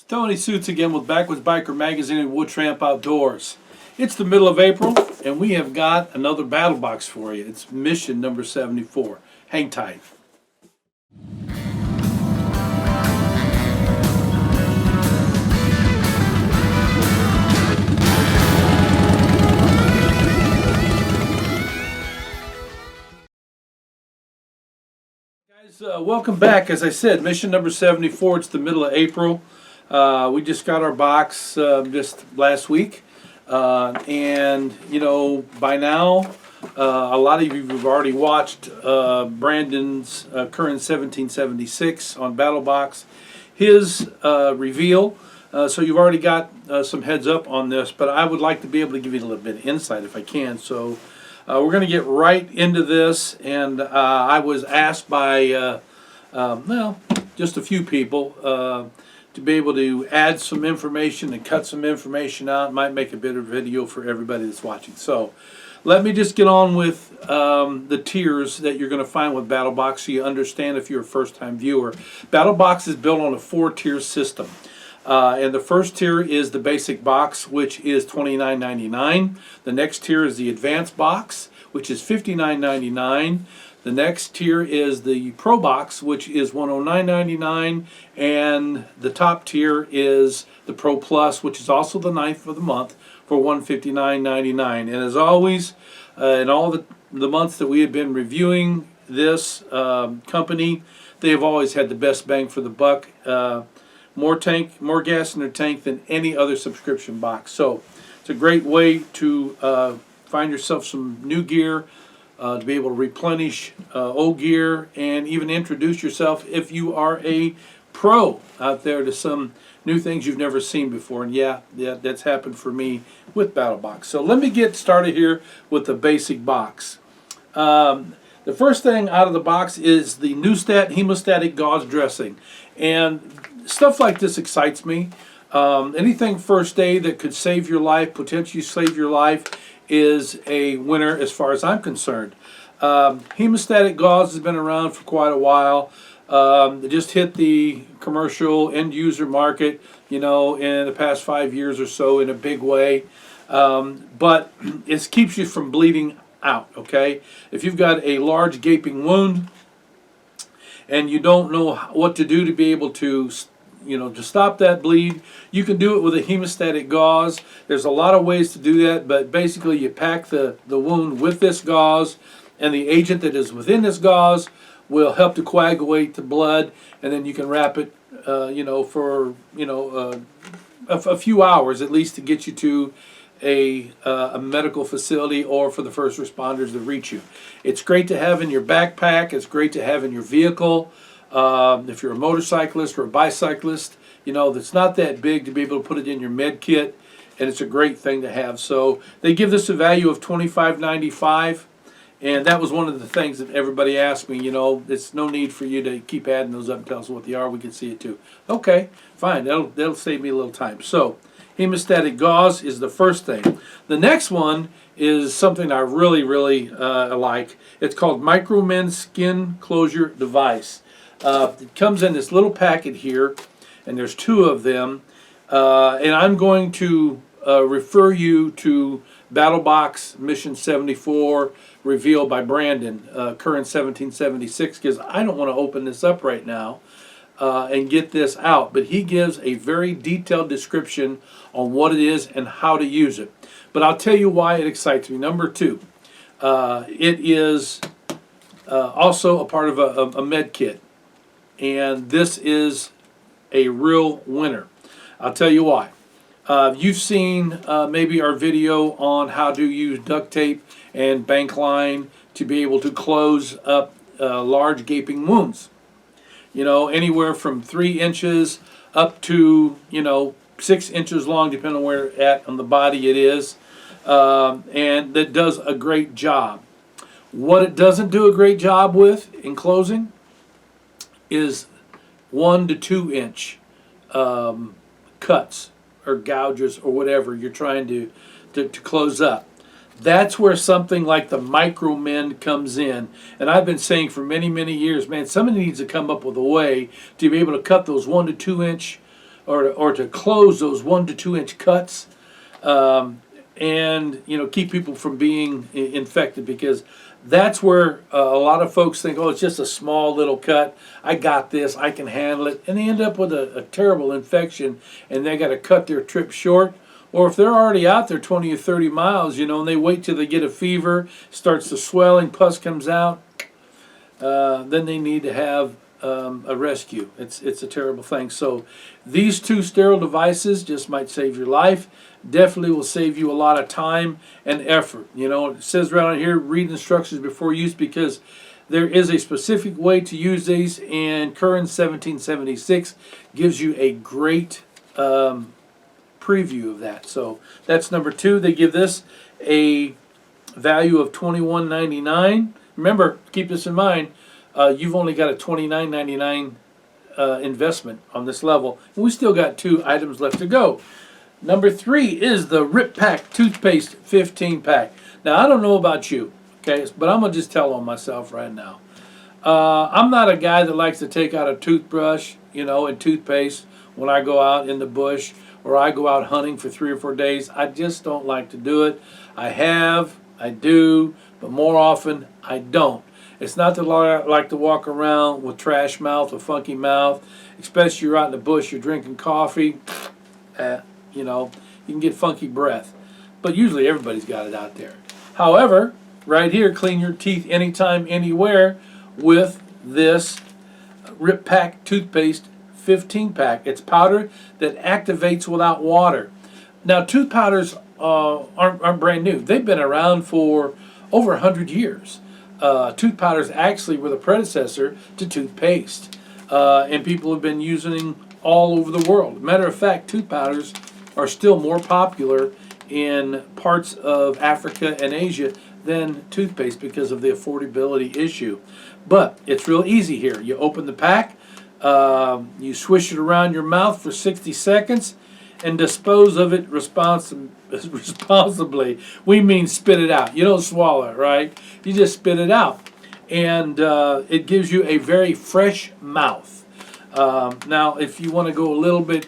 Tony Suits again with Backwoods Biker Magazine and Wood Tramp Outdoors. It's the middle of April, and we have got another battle box for you. It's mission number 74. Hang tight. Guys, welcome back. As I said, mission number 74. It's the middle of April. We just got our box just last week, and you know, by now a lot of you have already watched Brandon's current 1776 on BattlBox, his reveal, so you've already got some heads up on this, but I would like to be able to give you a little bit of insight if I can. So we're going to get right into this, and I was asked by well, just a few people to be able to add some information and cut some information out. It might make a better video for everybody that's watching. So let me just get on with the tiers that you're going to find with BattlBox so you understand if you're a first-time viewer. BattlBox is built on a 4-tier system. And the first tier is the basic box, which is $29.99. The next tier is the advanced box, which is $59.99. The next tier is the Pro Box, which is $109.99, and the top tier is the Pro Plus, which is also the 9th of the month, for $159.99. And as always, in all the months that we have been reviewing this company, they have always had the best bang for the buck. More gas in their tank than any other subscription box. So it's a great way to find yourself some new gear, to be able to replenish old gear, and even introduce yourself if you are a pro out there to some new things you've never seen before. And yeah, that's happened for me with BattlBox. So let me get started here with the basic box. The first thing out of the box is the Newstat Hemostatic Gauze Dressing. And stuff like this excites me. Anything first aid that could save your life, potentially save your life, is a winner as far as I'm concerned. Hemostatic gauze has been around for quite a while. It just hit the commercial end user market, you know, in the past 5 years or so in a big way. But it keeps you from bleeding out, okay? If you've got a large gaping wound and you don't know what to do to be able to, you know, to stop that bleed, you can do it with a hemostatic gauze. There's a lot of ways to do that, but basically you pack the wound with this gauze, and the agent that is within this gauze will help to coagulate the blood, and then you can wrap it, you know, for, you know, a few hours at least to get you to a medical facility or for the first responders to reach you. It's great to have in your backpack. It's great to have in your vehicle. If you're a motorcyclist or a bicyclist, you know, that's not that big, to be able to put it in your med kit, and it's a great thing to have. So they give this a value of $25.95, and that was one of the things that everybody asked me, you know, it's no need for you to keep adding those up and tell us what they are. We can see it too. Okay, fine, that'll save me a little time. So hemostatic gauze is the first thing. The next one is something I really like. It's called Micromen Skin Closure Device. It comes in this little packet here, and there's 2 of them, and I'm going to refer you to BattlBox Mission 74 revealed by Brandon, current 1776, because I don't want to open this up right now and get this out, but he gives a very detailed description on what it is and how to use it. But I'll tell you why it excites me. Number 2, it is also a part of a med kit. And this is a real winner. I'll tell you why. You've seen maybe our video on how to use duct tape and bank line to be able to close up large gaping wounds. You know, anywhere from 3 inches up to, you know, 6 inches long, depending on where at on the body it is. And that does a great job. What it doesn't do a great job with in closing is 1 to 2 inch cuts or gouges or whatever you're trying to close up. That's where something like the Micromen comes in. And I've been saying for many years, man, somebody needs to come up with a way to be able to cut those 1 to 2 inch or to close those 1 to 2 inch cuts, and keep people from being infected, because that's where a lot of folks think, oh, it's just a small little cut, I got this, I can handle it, and they end up with a terrible infection, and they got to cut their trip short. Or if they're already out there 20 or 30 miles, and they wait till they get a fever, starts the swelling, pus comes out, then they need to have a rescue. It's a terrible thing. So these 2 sterile devices just might save your life. Definitely will save you a lot of time and effort. It says right on here, read instructions before use, because there is a specific way to use these, and Curran 1776 gives you a great preview of that. So that's number 2. They give this a value of $21.99. Remember, keep this in mind, you've only got a $29.99 investment on this level, and we still got 2 items left to go. Number 3 is the Rip Pack Toothpaste 15 pack. Now, I don't know about you, okay, but I'm going to just tell on myself right now. I'm not a guy that likes to take out a toothbrush, and toothpaste when I go out in the bush or I go out hunting for 3 or 4 days. I just don't like to do it. I do, but more often I don't. It's not that I like to walk around with trash mouth or funky mouth, especially you're out in the bush, you're drinking coffee, you can get funky breath. But usually everybody's got it out there. However, right here, clean your teeth anytime, anywhere with this Rip Pack Toothpaste 15 pack. It's powder that activates without water. Now, tooth powders aren't brand new. They've been around for over 100 years. Tooth powders actually were the predecessor to toothpaste, and people have been using them all over the world. Matter of fact, tooth powders are still more popular in parts of Africa and Asia than toothpaste because of the affordability issue. But it's real easy here. You open the pack, you swish it around your mouth for 60 seconds, and dispose of it responsibly. We mean spit it out. You don't swallow it, right? You just spit it out. And it gives you a very fresh mouth. Now, if you want to go a little bit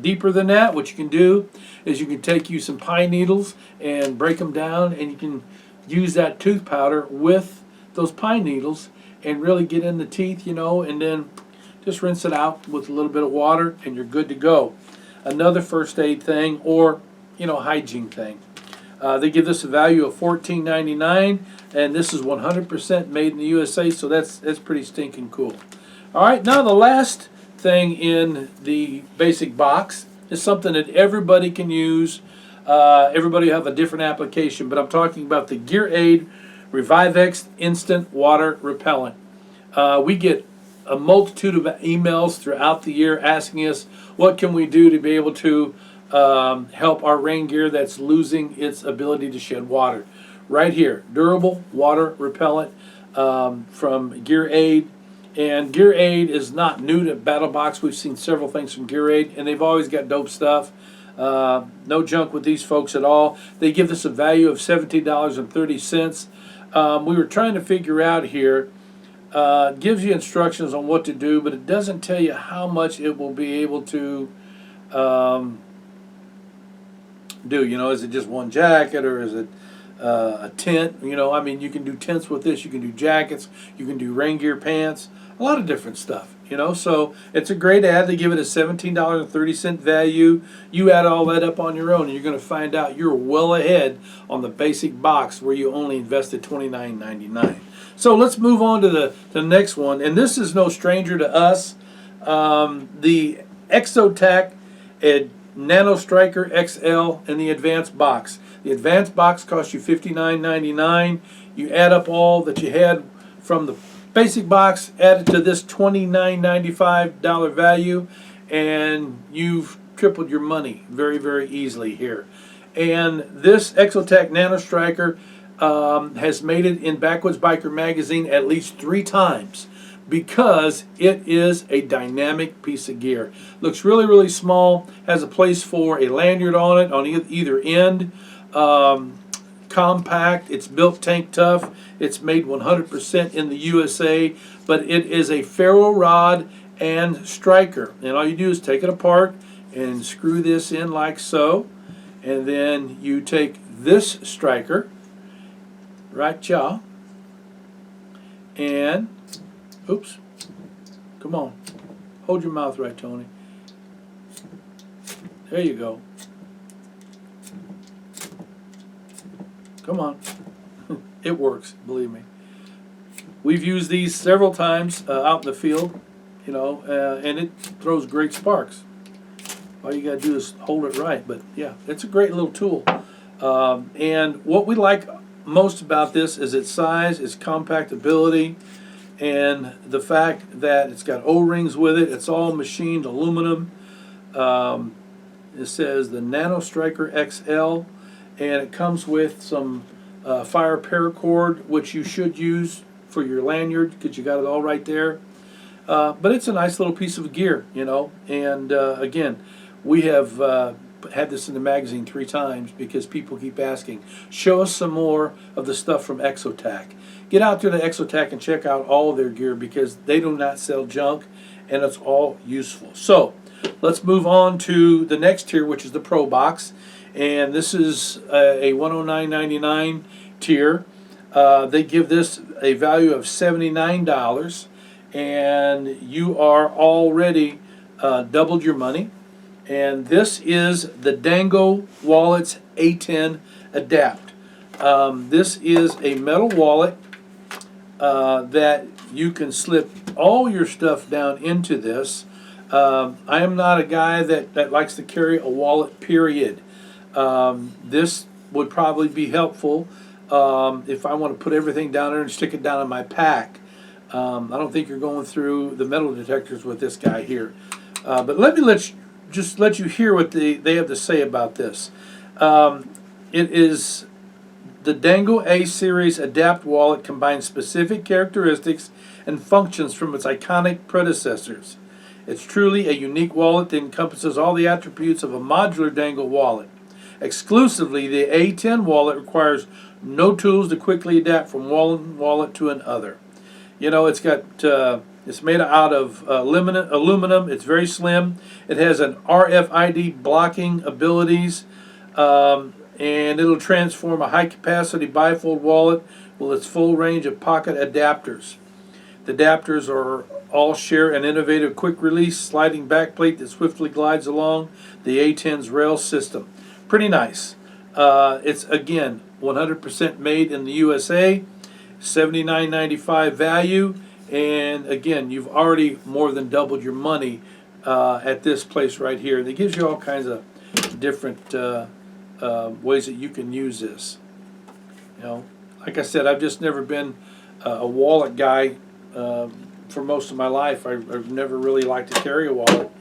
deeper than that, what you can do is you can take you some pine needles and break them down, and you can use that tooth powder with those pine needles and really get in the teeth, and then just rinse it out with a little bit of water, and you're good to go. Another first aid thing, or hygiene thing. They give this a value of $14.99, and this is 100% made in the USA, so that's pretty stinking cool. All right, now the last thing in the basic box is something that everybody can use. Everybody have a different application, but I'm talking about the Gear Aid Revivex Instant Water Repellent. We get a multitude of emails throughout the year asking us what can we do to be able to help our rain gear that's losing its ability to shed water. Right here, durable water repellent from Gear Aid. And Gear Aid is not new to BattlBox. We've seen several things from Gear Aid, and they've always got dope stuff. No junk with these folks at all. They give us a value of $17.30. We were trying to figure out here, gives you instructions on what to do, but it doesn't tell you how much it will be able to do. Is it just one jacket, or is it a tent? I mean, you can do tents with this, you can do jackets, you can do rain gear pants, a lot of different stuff. So it's a great ad. They give it a $17.30 value. You add all that up on your own, and you're going to find out you're well ahead on the basic box where you only invested $29.99. So let's move on to the next one, and this is no stranger to us. The Exotec Nano Striker XL in the advanced box. The advanced box costs you $59.99. You add up all that you had from the basic box, add it to this $29.95 value, and you've tripled your money very, very easily here. And this Exotec Nano Striker has made it in Backwoods Biker magazine at least 3 times because it is a dynamic piece of gear. Looks really, really small, has a place for a lanyard on it on either end. Compact, it's built tank tough, it's made 100% in the USA, but it is a ferro rod and striker. And all you do is take it apart and screw this in like so. And then you take this striker, right jaw, and, oops, come on, hold your mouth right, Tony. There you go. Come on. It works, believe me. We've used these several times out in the field, you know, and it throws great sparks. All you got to do is hold it right. But yeah, it's a great little tool. And what we like most about this is its size, its compactability, and the fact that it's got O-rings with it. It's all machined aluminum. It says the Nano Striker XL, and it comes with some fire paracord, which you should use for your lanyard because you got it all right there. But it's a nice little piece of gear, you know. And again, we have had this in the magazine 3 times because people keep asking, show us some more of the stuff from Exotec. Get out there to Exotec and check out all of their gear because they do not sell junk, and it's all useful. So let's move on to the next tier, which is the Pro Box. And this is a $109.99 tier. They give this a value of $79, and you are already doubled your money. And this is the Dango Wallet's A10 Adapt. This is a metal wallet that you can slip all your stuff down into this. I am not a guy that likes to carry a wallet, period. This would probably be helpful if I want to put everything down there and stick it down in my pack. I don't think you're going through the metal detectors with this guy here. But let me just let you hear what they have to say about this. It is the Dango A Series Adapt Wallet combines specific characteristics and functions from its iconic predecessors. It's truly a unique wallet that encompasses all the attributes of a modular Dango wallet. Exclusively, the A10 wallet requires no tools to quickly adapt from one wallet to another. You know, it's got it's made out of aluminum. It's very slim. It has an RFID blocking abilities, and it'll transform a high-capacity bifold wallet with its full range of pocket adapters. The adapters are all share an innovative quick-release sliding backplate that swiftly glides along the A10's rail system. Pretty nice. It's, again, 100% made in the USA, $79.95 value, and again, you've already more than doubled your money at this place right here. It gives you all kinds of different ways that you can use this. You know, like I said, I've just never been a wallet guy for most of my life. I've never really liked to carry a wallet,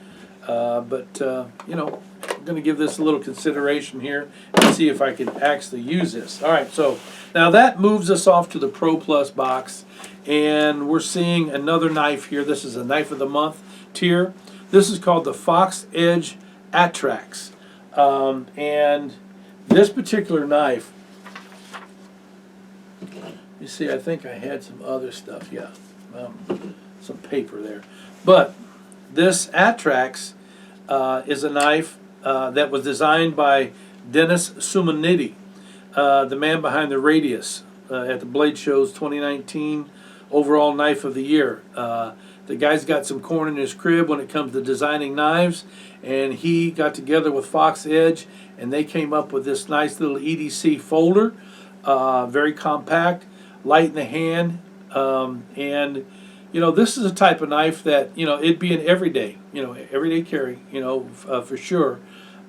but you know, I'm going to give this a little consideration here and see if I can actually use this. All right, so now that moves us off to the Pro Plus box, and we're seeing another knife here. This is a Knife of the Month tier. This is called the Fox Edge Atrax, and this particular knife, you see, I think I had some other stuff, yeah, some paper there. But this Atrax is a knife that was designed by Dennis Sumanidi, the man behind the Radius at the Blade Show's 2019 overall Knife of the Year. The guy's got some corn in his crib when it comes to designing knives, and he got together with Fox Edge, and they came up with this nice little EDC folder, very compact, light in the hand, and you know, this is a type of knife that, you know, it'd be an everyday carry, you know, for sure.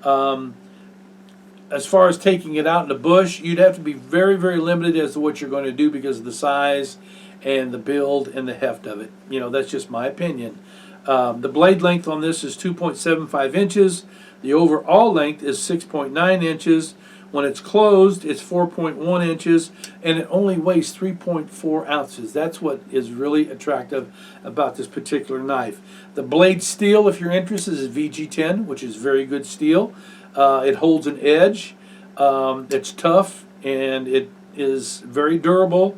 As far as taking it out in the bush, you'd have to be very, very limited as to what you're going to do because of the size and the build and the heft of it. You know, that's just my opinion. The blade length on this is 2.75 inches. The overall length is 6.9 inches. When it's closed, it's 4.1 inches, and it only weighs 3.4 ounces. That's what is really attractive about this particular knife. The blade steel, if you're interested, is VG10, which is very good steel. It holds an edge. It's tough, and it is very durable,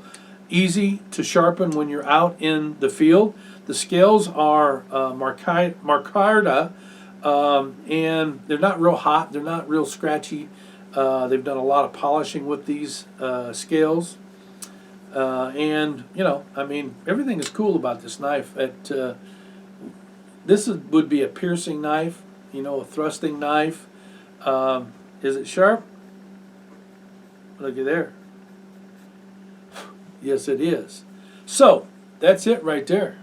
easy to sharpen when you're out in the field. The scales are Marcarda, and they're not real hot. They're not real scratchy. They've done a lot of polishing with these scales. And, you know, I mean, everything is cool about this knife. Would be a piercing knife, you know, a thrusting knife. Is it sharp? Look at there. Yes, it is. So, that's it right there.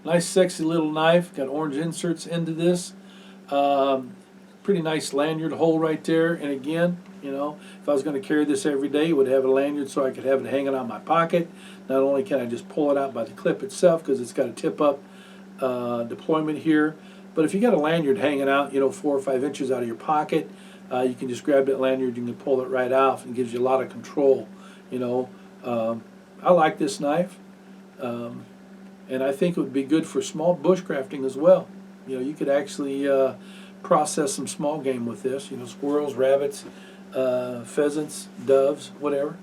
Nice, sexy little knife. Got orange inserts into this. Pretty nice lanyard hole right there. And again, you know, if I was going to carry this every day, it would have a lanyard so I could have it hanging out in my pocket. Not only can I just pull it out by the clip itself because it's got a tip-up deployment here, but if you got a lanyard hanging out, you know, 4 or 5 inches out of your pocket, you can just grab that lanyard, you can pull it right off, and it gives you a lot of control, you know. I like this knife, and I think it would be good for small bushcrafting as well. You know, you could actually process some small game with this, you know, squirrels, rabbits, pheasants, doves, whatever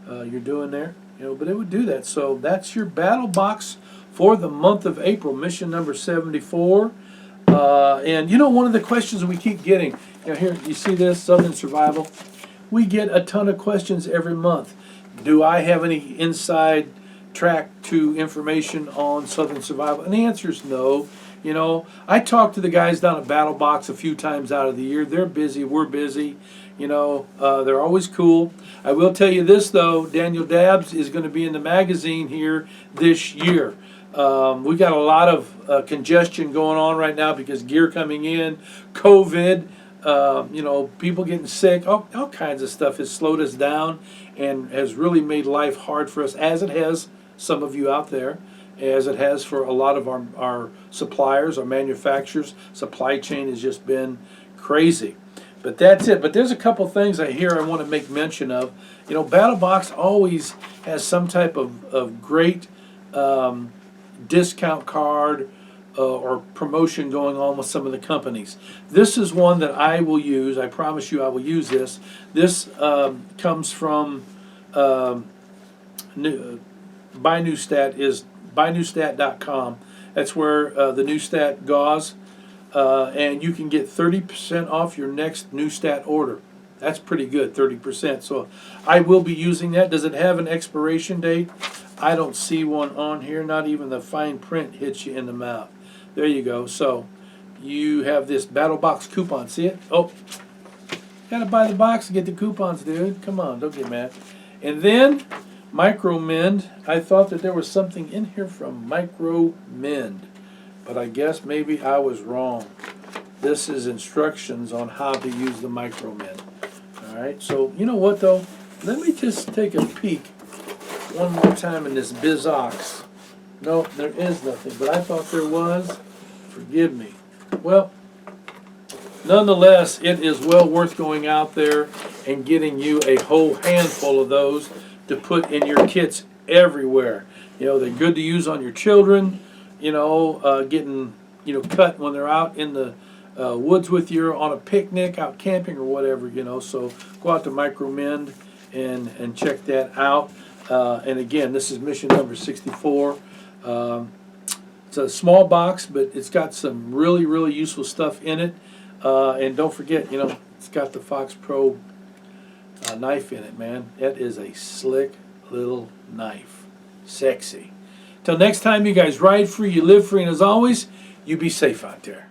you're doing there, you know, but it would do that. So that's your BattlBox for the month of April, mission number 74. And you know, one of the questions we keep getting, you know, here you see this Southern Survival. We get a ton of questions every month. Do I have any inside track to information on Southern Survival? And the answer is no. You know, I talk to the guys down at BattlBox a few times out of the year. They're busy, we're busy. You know, they're always cool. I will tell you this though, Daniel Dabbs is going to be in the magazine here this year. We got a lot of congestion going on right now because gear coming in, COVID, you know, people getting sick, all kinds of stuff has slowed us down and has really made life hard for us, as it has some of you out there, as it has for a lot of our suppliers, our manufacturers. Supply chain has just been crazy. But that's it. But there's a couple things I want to make mention of. You know, BattlBox always has some type of great discount card or promotion going on with some of the companies. This is one that I will use. I promise you I will use this. This comes from BuyNewStat is BuyNewStat.com. That's where the NewStat gauze, and you can get 30% off your next NewStat order. That's pretty good, 30%. So I will be using that. Does it have an expiration date? I don't see one on here. Not even the fine print hits you in the mouth. There you go. So you have this BattlBox coupon. See it? Oh, gotta buy the box to get the coupons, dude. Come on, don't get mad. And then MicroMend. I thought that there was something in here from MicroMend, but I guess maybe I was wrong. This is instructions on how to use the MicroMend. All right. So you know what though? Let me just take a peek one more time in this BizOx. No, there is nothing, but I thought there was. Forgive me. Well, nonetheless, it is well worth going out there and getting you a whole handful of those to put in your kits everywhere. You know, they're good to use on your children, you know, getting, you know, cut when they're out in the woods with you on a picnic, out camping or whatever, you know. So go out to MicroMend and check that out. And again, this is mission number 64. It's a small box, but it's got some really, really useful stuff in it. And don't forget, you know, it's got the Fox Pro knife in it, man. That is a slick little knife. Sexy. Till next time, you guys ride free, you live free, and as always, you be safe out there.